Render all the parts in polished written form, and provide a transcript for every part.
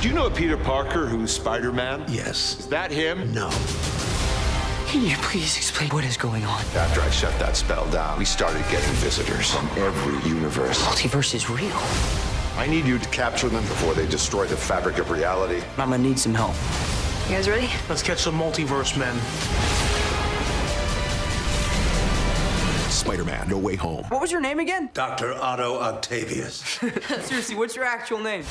Do you know a Peter Parker who's Spider-Man? Yes. Is that him? No. Can you please explain what is going on? After I shut that spell down, we started getting visitors from every universe. Multiverse is real. I need you to capture them before they destroy the fabric of reality. I'm gonna need some help. You guys ready? Let's catch some multiverse men. Spider-Man, No Way Home. What was your name again? Dr. Otto Octavius. Seriously, what's your actual name?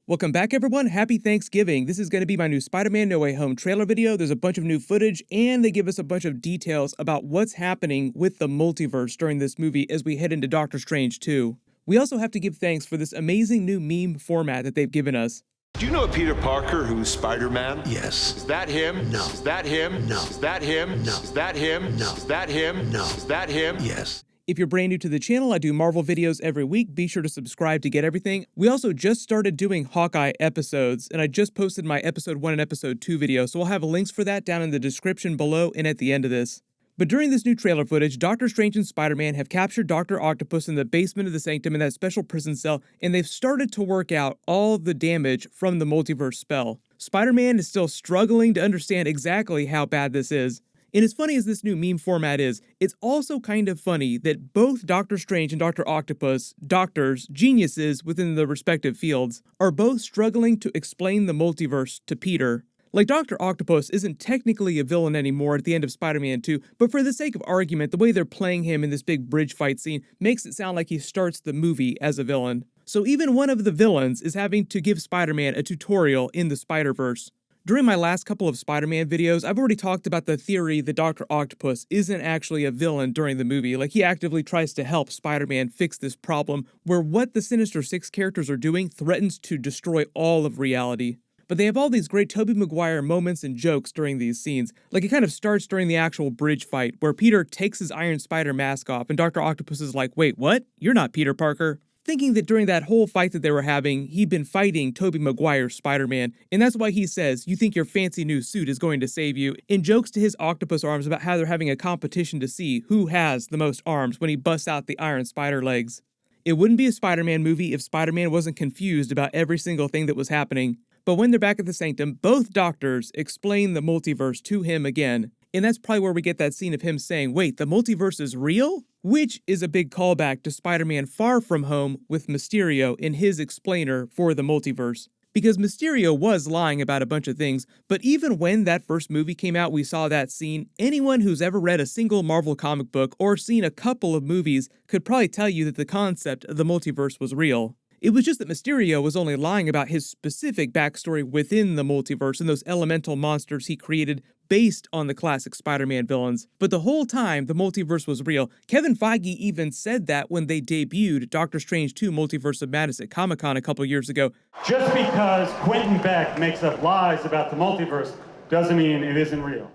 Welcome back, everyone. Happy Thanksgiving. This is going to be my new Spider-Man No Way Home trailer video. There's a bunch of new footage, and they give us a bunch of details about what's happening with the multiverse during this movie as we head into Doctor Strange 2. We also have to give thanks for this amazing new meme format that they've given us. Do you know a Peter Parker who's Spider-Man? Yes. Is that him? No. Is that him? No. Is that him? No. Is that him? No. Is that him? No. Is that him? Yes. If you're brand new to the channel, I do Marvel videos every week. Be sure to subscribe to get everything. We also just started doing Hawkeye episodes, and I just posted my episode 1 and episode 2 video, so I'll have links for that down in the description below and at the end of this. But during this new trailer footage, Doctor Strange and Spider-Man have captured Dr. Octopus in the basement of the Sanctum in that special prison cell, and they've started to work out all the damage from the multiverse spell. Spider-Man is still struggling to understand exactly how bad this is. And as funny as this new meme format is, it's also kind of funny that both Doctor Strange and Dr. Octopus, doctors, geniuses within the respective fields, are both struggling to explain the multiverse to Peter. Like, Dr. Octopus isn't technically a villain anymore at the end of Spider-Man 2, but for the sake of argument, the way they're playing him in this big bridge fight scene makes it sound like he starts the movie as a villain. So even one of the villains is having to give Spider-Man a tutorial in the Spider-Verse. During my last couple of Spider-Man videos, I've already talked about the theory that Dr. Octopus isn't actually a villain during the movie. Like, he actively tries to help Spider-Man fix this problem, where what the Sinister Six characters are doing threatens to destroy all of reality. But they have all these great Tobey Maguire moments and jokes during these scenes. Like, it kind of starts during the actual bridge fight, where Peter takes his Iron Spider mask off, and Dr. Octopus is like, "Wait, what? You're not Peter Parker." Thinking that during that whole fight that they were having, he'd been fighting Tobey Maguire's Spider-Man, and that's why he says, "You think your fancy new suit is going to save you," and jokes to his octopus arms about how they're having a competition to see who has the most arms when he busts out the Iron Spider legs. It wouldn't be a Spider-Man movie if Spider-Man wasn't confused about every single thing that was happening. But when they're back at the Sanctum, both doctors explain the multiverse to him again. And that's probably where we get that scene of him saying, "Wait, the multiverse is real?" Which is a big callback to Spider-Man Far From Home with Mysterio in his explainer for the multiverse. Because Mysterio was lying about a bunch of things, but even when that first movie came out, we saw that scene. Anyone who's ever read a single Marvel comic book or seen a couple of movies could probably tell you that the concept of the multiverse was real. It was just that Mysterio was only lying about his specific backstory within the multiverse and those elemental monsters he created based on the classic Spider-Man villains. But the whole time, the multiverse was real. Kevin Feige even said that when they debuted Doctor Strange 2 Multiverse of Madness at Comic-Con a couple years ago. Just because Quentin Beck makes up lies about the multiverse doesn't mean it isn't real.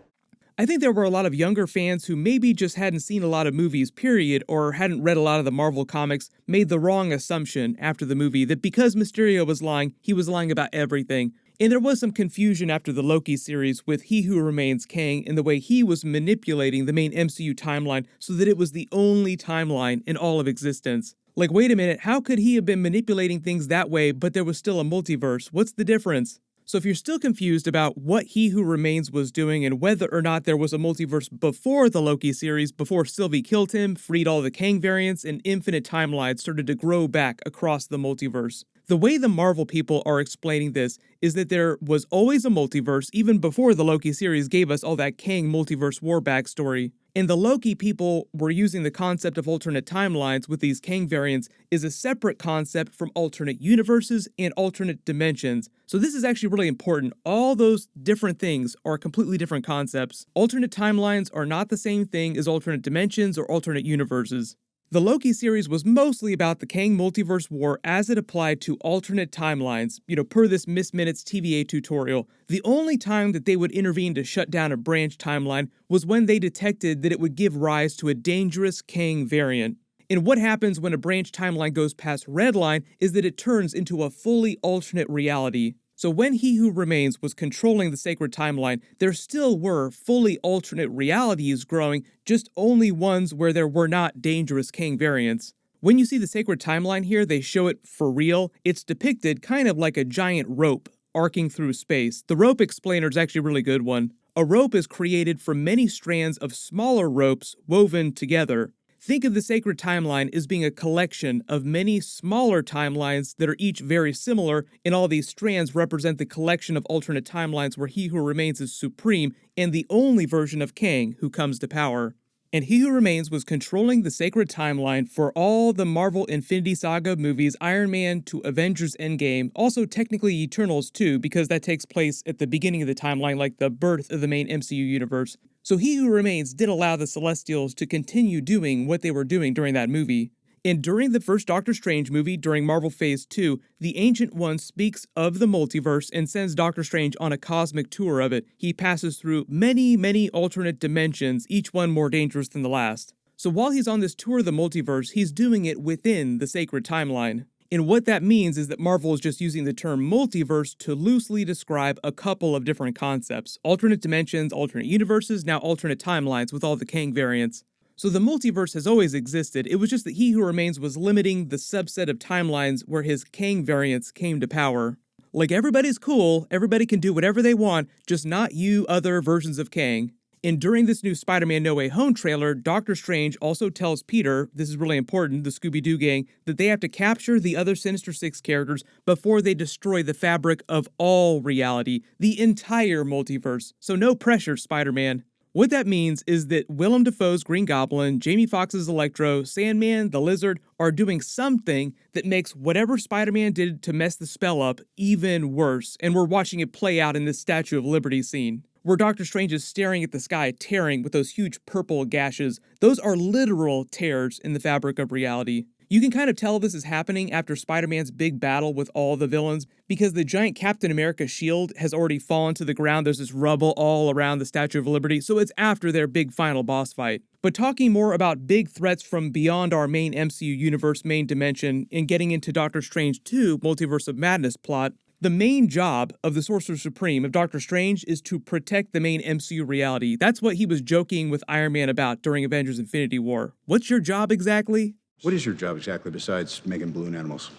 I think there were a lot of younger fans who maybe just hadn't seen a lot of movies, period, or hadn't read a lot of the Marvel comics, made the wrong assumption after the movie that because Mysterio was lying, he was lying about everything. And there was some confusion after the Loki series with He Who Remains Kang and the way he was manipulating the main MCU timeline so that it was the only timeline in all of existence. Like, wait a minute, how could he have been manipulating things that way, but there was still a multiverse? What's the difference? So if you're still confused about what He Who Remains was doing and whether or not there was a multiverse before the Loki series, before Sylvie killed him, freed all the Kang variants, and infinite timelines started to grow back across the multiverse. The way the Marvel people are explaining this is that there was always a multiverse even before the Loki series gave us all that Kang multiverse war backstory. And the Loki people were using the concept of alternate timelines with these Kang variants is a separate concept from alternate universes and alternate dimensions. So this is actually really important. All those different things are completely different concepts. Alternate timelines are not the same thing as alternate dimensions or alternate universes. The Loki series was mostly about the Kang multiverse war as it applied to alternate timelines, per this Miss Minutes TVA tutorial. The only time that they would intervene to shut down a branch timeline was when they detected that it would give rise to a dangerous Kang variant. And what happens when a branch timeline goes past Redline is that it turns into a fully alternate reality. So when He Who Remains was controlling the sacred timeline, there still were fully alternate realities growing, just only ones where there were not dangerous Kang variants. When you see the sacred timeline here, they show it for real. It's depicted kind of like a giant rope arcing through space. The rope explainer is actually a really good one. A rope is created from many strands of smaller ropes woven together. Think of the sacred timeline as being a collection of many smaller timelines that are each very similar, and all these strands represent the collection of alternate timelines where He Who Remains is supreme and the only version of Kang who comes to power. And He Who Remains was controlling the sacred timeline for all the Marvel Infinity Saga movies, Iron Man to Avengers Endgame, also technically Eternals too, because that takes place at the beginning of the timeline, like the birth of the main MCU universe. So He Who Remains did allow the Celestials to continue doing what they were doing during that movie. And during the first Doctor Strange movie, during Marvel Phase 2, the Ancient One speaks of the multiverse and sends Doctor Strange on a cosmic tour of it. He passes through many alternate dimensions, each one more dangerous than the last. So while he's on this tour of the multiverse, he's doing it within the sacred timeline. And what that means is that Marvel is just using the term multiverse to loosely describe a couple of different concepts. Alternate dimensions, alternate universes, now alternate timelines with all the Kang variants. So the multiverse has always existed, it was just that He Who Remains was limiting the subset of timelines where his Kang variants came to power. Like, everybody's cool, everybody can do whatever they want, just not you other versions of Kang. And during this new Spider-Man No Way Home trailer, Doctor Strange also tells Peter, this is really important, the Scooby-Doo gang, that they have to capture the other Sinister Six characters before they destroy the fabric of all reality, the entire multiverse. So no pressure, Spider-Man. What that means is that Willem Dafoe's Green Goblin, Jamie Foxx's Electro, Sandman, the Lizard are doing something that makes whatever Spider-Man did to mess the spell up even worse, and we're watching it play out in this Statue of Liberty scene, where Doctor Strange is staring at the sky, tearing with those huge purple gashes. Those are literal tears in the fabric of reality. You can kind of tell this is happening after Spider-Man's big battle with all the villains, because the giant Captain America shield has already fallen to the ground. There's this rubble all around the Statue of Liberty, so it's after their big final boss fight. But talking more about big threats from beyond our main MCU universe main dimension and getting into Doctor Strange 2 Multiverse of Madness plot, the main job of the Sorcerer Supreme of Doctor Strange is to protect the main MCU reality. That's what he was joking with Iron Man about during Avengers Infinity War. What's your job exactly? What is your job exactly besides making balloon animals?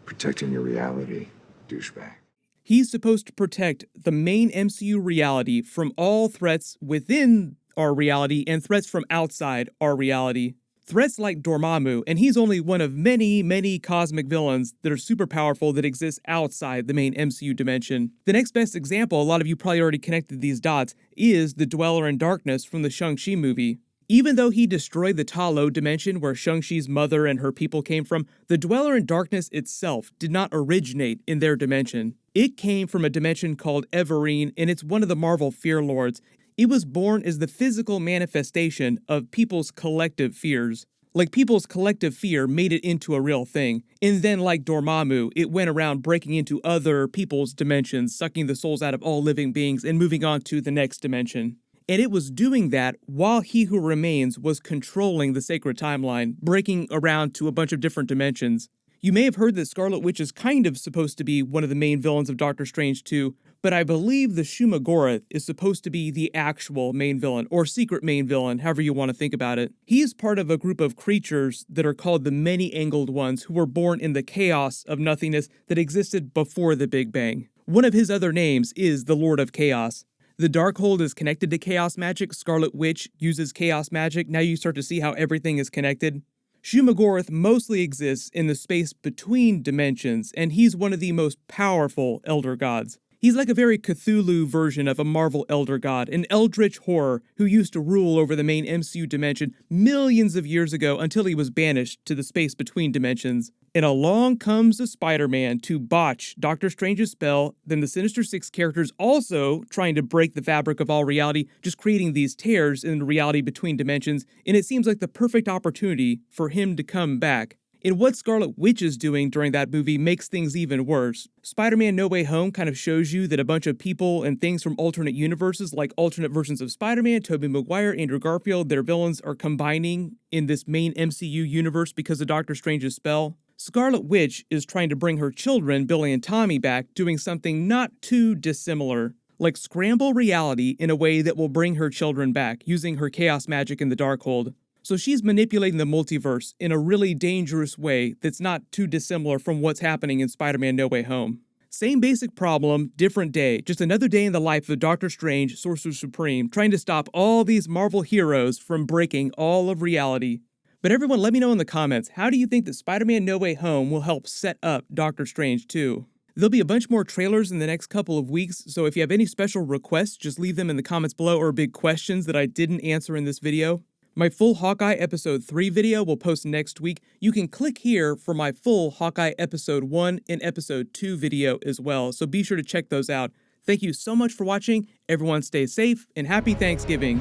Protecting your reality, douchebag. He's supposed to protect the main MCU reality from all threats within our reality and threats from outside our reality. Threats like Dormammu, and he's only one of many cosmic villains that are super powerful that exist outside the main MCU dimension. The next best example, a lot of you probably already connected these dots, is the Dweller in Darkness from the Shang-Chi movie. Even though he destroyed the Ta Lo dimension where Shang-Chi's mother and her people came from, the Dweller in Darkness itself did not originate in their dimension. It came from a dimension called Everine, and it's one of the Marvel Fear Lords. It was born as the physical manifestation of people's collective fears. Like, people's collective fear made it into a real thing. And then, like Dormammu, it went around breaking into other people's dimensions, sucking the souls out of all living beings, and moving on to the next dimension. And it was doing that while He Who Remains was controlling the sacred timeline, breaking around to a bunch of different dimensions. You may have heard that Scarlet Witch is kind of supposed to be one of the main villains of Doctor Strange 2, but I believe the Shumagorath is supposed to be the actual main villain, or secret main villain, however you want to think about it. He is part of a group of creatures that are called the Many-Angled Ones, who were born in the chaos of nothingness that existed before the Big Bang. One of his other names is the Lord of Chaos. The Darkhold is connected to chaos magic. Scarlet Witch uses chaos magic. Now you start to see how everything is connected. Shumagorath mostly exists in the space between dimensions, and he's one of the most powerful Elder Gods. He's like a very Cthulhu version of a Marvel Elder God, an eldritch horror who used to rule over the main MCU dimension millions of years ago until he was banished to the space between dimensions. And along comes the Spider-Man to botch Doctor Strange's spell, then the Sinister Six characters also trying to break the fabric of all reality, just creating these tears in the reality between dimensions, and it seems like the perfect opportunity for him to come back. And what Scarlet Witch is doing during that movie makes things even worse. Spider-Man No Way Home kind of shows you that a bunch of people and things from alternate universes, like alternate versions of Spider-Man, Tobey Maguire, Andrew Garfield, their villains are combining in this main MCU universe because of Doctor Strange's spell. Scarlet Witch is trying to bring her children, Billy and Tommy, back, doing something not too dissimilar, like scramble reality in a way that will bring her children back, using her chaos magic in the Darkhold. So she's manipulating the multiverse in a really dangerous way that's not too dissimilar from what's happening in Spider-Man No Way Home. Same basic problem, different day. Just another day in the life of Doctor Strange, Sorcerer Supreme, trying to stop all these Marvel heroes from breaking all of reality. But everyone, let me know in the comments, how do you think that Spider-Man No Way Home will help set up Doctor Strange 2? There'll be a bunch more trailers in the next couple of weeks, so if you have any special requests, just leave them in the comments below, or big questions that I didn't answer in this video. My full Hawkeye Episode 3 video will post next week. You can click here for my full Hawkeye Episode 1 and Episode 2 video as well, so be sure to check those out. Thank you so much for watching. Everyone stay safe, and happy Thanksgiving.